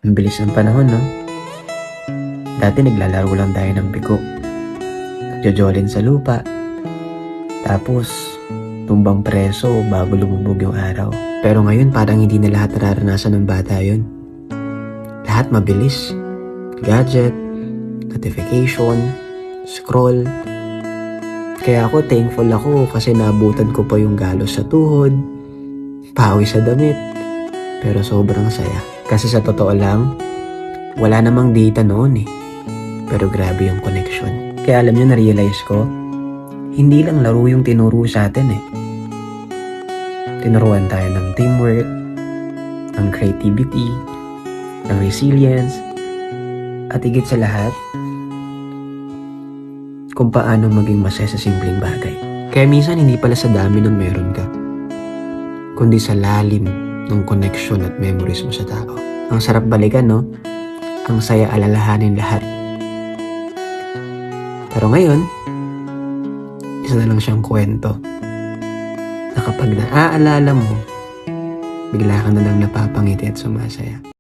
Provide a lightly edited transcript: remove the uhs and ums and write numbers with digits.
Ang bilis ng panahon, no? Dati naglalaro lang tayo ng biko. Nagjojolin sa lupa. Tapos, tumbang preso bago lumubog yung araw. Pero ngayon parang hindi na lahat nararanasan ng bata yun. Lahat mabilis. Gadget, notification, scroll. Kaya ako thankful ako kasi naabutan ko pa yung galos sa tuhod, pawis sa damit. Pero sobrang saya. Kasi sa totoo lang, wala namang data noon eh. Pero grabe yung connection. Kaya alam nyo, na-realize ko, hindi lang laro yung tinuro sa atin eh. Tinuruan tayo ng teamwork, ng creativity, ng resilience, at higit sa lahat, kung paano maging masaya sa simpleng bagay. Kaya minsan hindi pala sa dami ng meron ka, kundi sa lalim ng connection at memories mo sa tao. Ang sarap balikan, no? Ang saya alalahanin lahat. Pero ngayon, isa na lang siyang kwento na kapag naaalala mo, bigla ka na lang napapangiti at sumasaya.